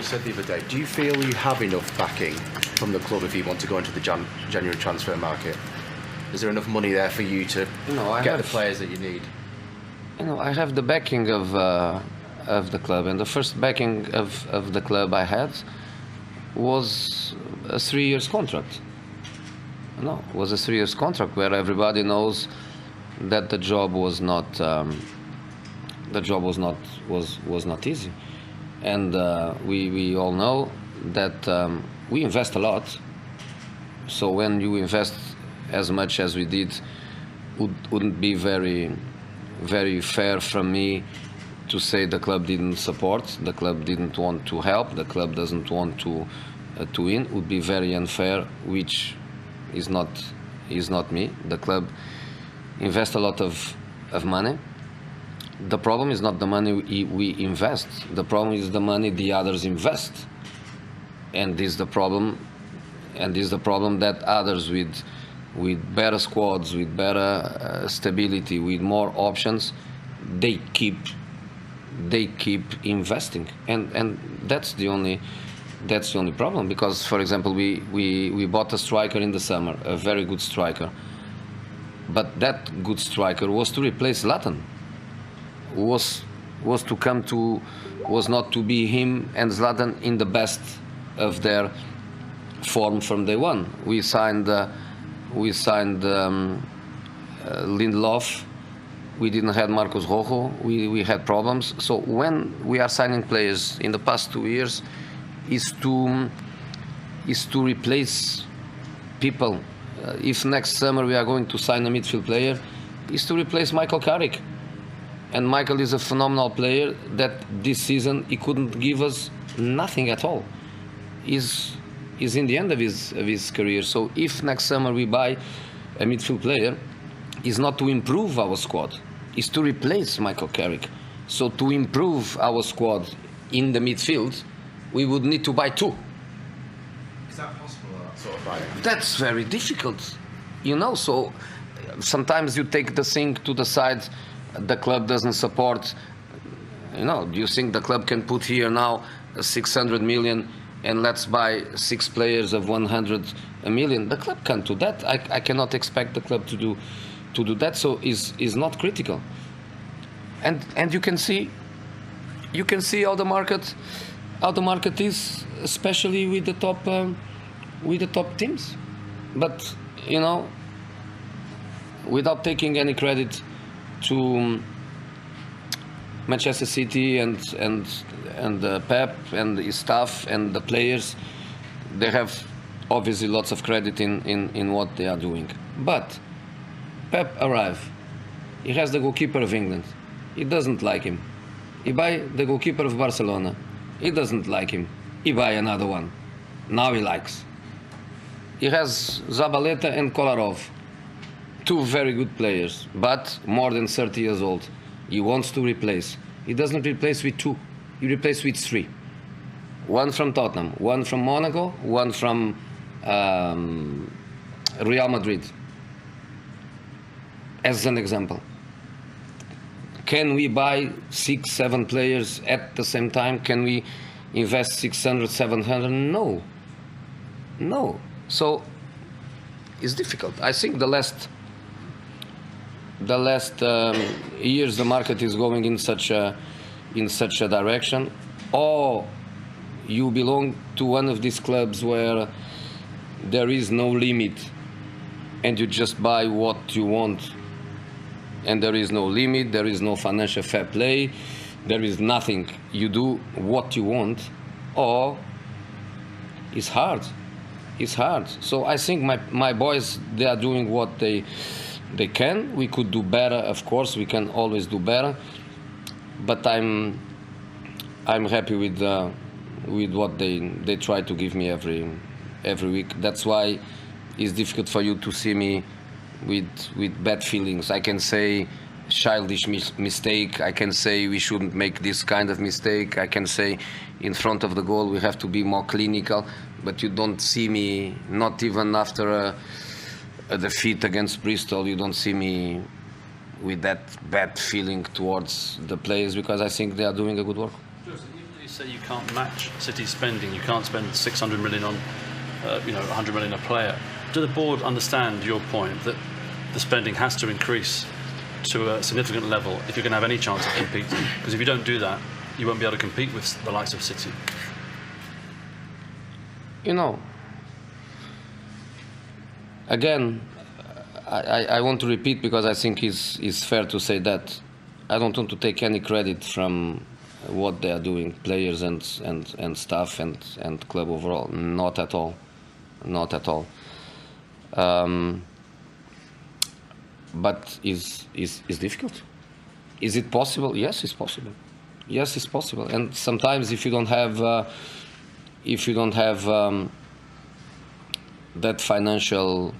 said the other day, do you feel you have enough backing from the club if you want to go into the January transfer market? Is there enough money there for you to get the players that you need? I have the backing of the club, and the first backing of the club I had was a 3 years contract. Was a 3 years contract where everybody knows that the job was not easy, and we all know that we invest a lot. So when you invest as much as we did, wouldn't be very, very fair from me to say the club didn't support, the club didn't want to help, the club doesn't want to win. Would be very unfair, which is not me. The club invests a lot of money. The problem is not the money we invest. The problem is the money the others invest, and this is the problem. And this is the problem that others with better squads, with better stability, with more options, they keep investing, and that's the only problem. Because, for example, we bought a striker in the summer, a very good striker, but that good striker was to replace Zlatan. Was not to be him and Zlatan in the best of their form from day one. We signed Lindelof. We didn't have Marcos Rojo. We had problems. So when we are signing players in the past 2 years, is to replace people. If next summer we are going to sign a midfield player, is to replace Michael Carrick. And Michael is a phenomenal player that this season he couldn't give us nothing at all. He's in the end of his career. So if next summer we buy a midfield player, it's not to improve our squad, it's to replace Michael Carrick. So to improve our squad in the midfield, we would need to buy two. Is that possible, that sort of buying? That's very difficult, so sometimes you take the thing to the side. The club doesn't support. Do you think the club can put here now 600 million and let's buy 6 players of 100 million? The club can't do that. I cannot expect the club to do that. So is not critical. And you can see how the market is, especially with the top teams. But without taking any credit to Manchester City and Pep and his staff and the players, they have obviously lots of credit in what they are doing. But Pep arrived. He has the goalkeeper of England. He doesn't like him. He buy the goalkeeper of Barcelona. He doesn't like him. He buy another one. Now he likes. He has Zabaleta and Kolarov. 2 very good players, but more than 30 years old. He wants to replace. He doesn't replace with 2. He replaces with 3. 1 from Tottenham, 1 from Monaco, 1 from Real Madrid. As an example. Can we buy 6, 7 players at the same time? Can we invest 600, 700? No. So it's difficult. I think the last years the market is going in such a direction. Or you belong to one of these clubs where there is no limit and you just buy what you want, and there is no limit, there is no financial fair play, there is nothing. You do what you want, or it's hard. So I think my boys, they are doing what they can. We could do better, of course. We can always do better. But I'm happy with what they try to give me every week. That's why it's difficult for you to see me with bad feelings. I can say childish mistake. I can say we shouldn't make this kind of mistake. I can say in front of the goal we have to be more clinical. But you don't see me, not even after a defeat against Bristol, you don't see me with that bad feeling towards the players, because I think they are doing a good work. Joseph, You say you can't match City's spending. You can't spend 600 million on, 100 million a player. Do the board understand your point that the spending has to increase to a significant level if you're going to have any chance of competing? Because if you don't do that, you won't be able to compete with the likes of City. Again, I want to repeat because I think it's fair to say that I don't want to take any credit from what they are doing, players and staff and club overall. Not at all. Not at all. But is difficult. Is it possible? Yes, it's possible. Yes, it's possible. And sometimes if you don't have that financial,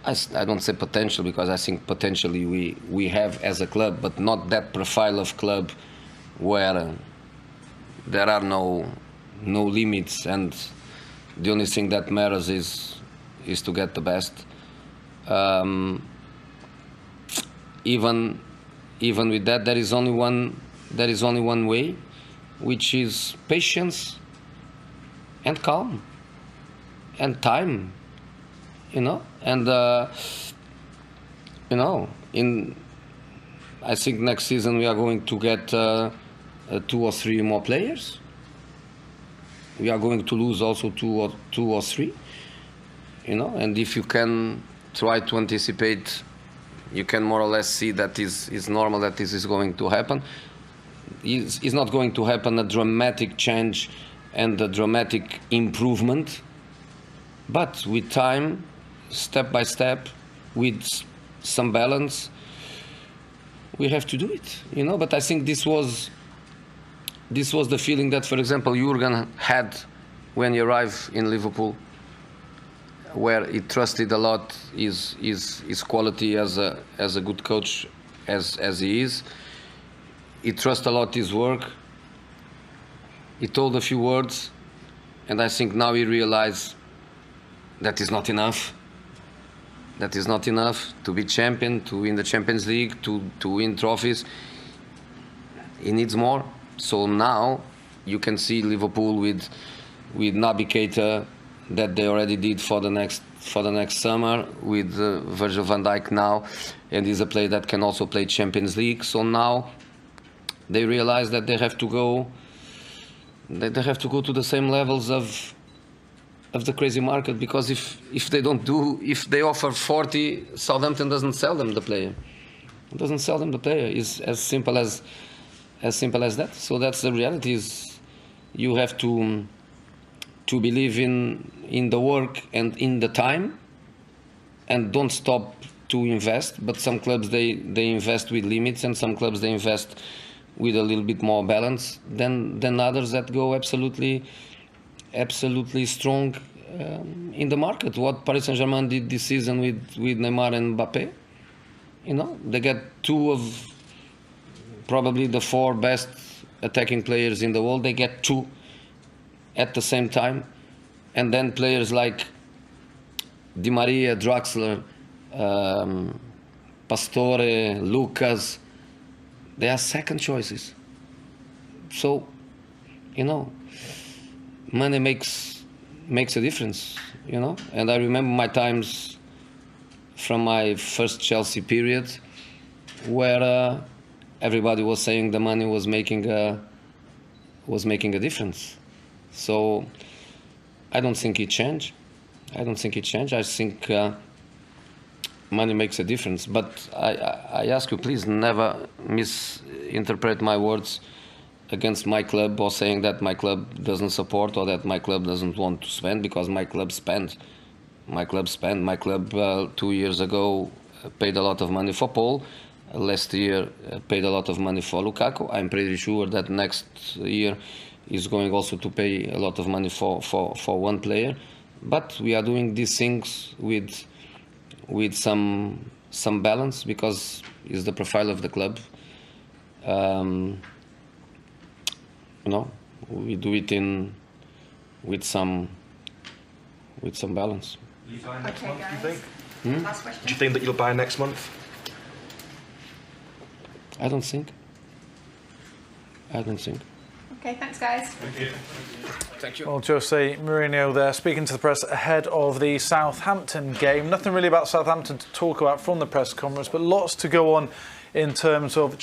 I don't say potential because I think potentially we have as a club, but not that profile of club where there are no limits and the only thing that matters is to get the best. Even with that, there is only one way, which is patience and calm and time, and I think next season we are going to get 2 or 3 more players. We are going to lose also 2 or 3, and if you can try to anticipate, you can more or less see that it's normal that this is going to happen. It's not going to happen a dramatic change and a dramatic improvement, but with time, step by step, with some balance, we have to do it, But I think this was the feeling that, for example, Jurgen had when he arrived in Liverpool, where he trusted a lot his quality as a good coach, as he is. He trusted a lot his work. He told a few words, and I think now he realized that is not enough. That is not enough to be champion, to win the Champions League, to win trophies. He needs more. So now you can see Liverpool with Naby Keita, that they already did for the next summer, with Virgil van Dijk now, and he's a player that can also play Champions League. So now they realize that they have to go to the same levels of the crazy market, because if they offer 40, Southampton doesn't sell them the player. It doesn't sell them the player. It's as simple as that. So that's the reality. Is you have to believe in the work and in the time, and don't stop to invest. But some clubs they invest with limits, and some clubs they invest with a little bit more balance than others that go absolutely strong in the market. What Paris Saint-Germain did this season with Neymar and Mbappé, they get 2 of probably the 4 best attacking players in the world. They get 2 at the same time, and then players like Di Maria, Draxler, Pastore, Lucas, they are second choices. So, money makes a difference, And I remember my times from my first Chelsea period, where everybody was saying the money was making a difference. So I don't think it changed. I think money makes a difference. But I ask you, please never misinterpret my words against my club, or saying that my club doesn't support, or that my club doesn't want to spend, because my club spend. My club 2 years ago paid a lot of money for Paul. Last year paid a lot of money for Lukaku. I'm pretty sure that next year is going also to pay a lot of money for one player. But we are doing these things with some balance, because it's the profile of the club. We do it with some balance. Will you buy next month, guys. do you think? Last question. Do you think that you'll buy next month? I don't think. Okay, thanks, guys. Thank you. Well, Jose Mourinho there speaking to the press ahead of the Southampton game. Nothing really about Southampton to talk about from the press conference, but lots to go on in terms of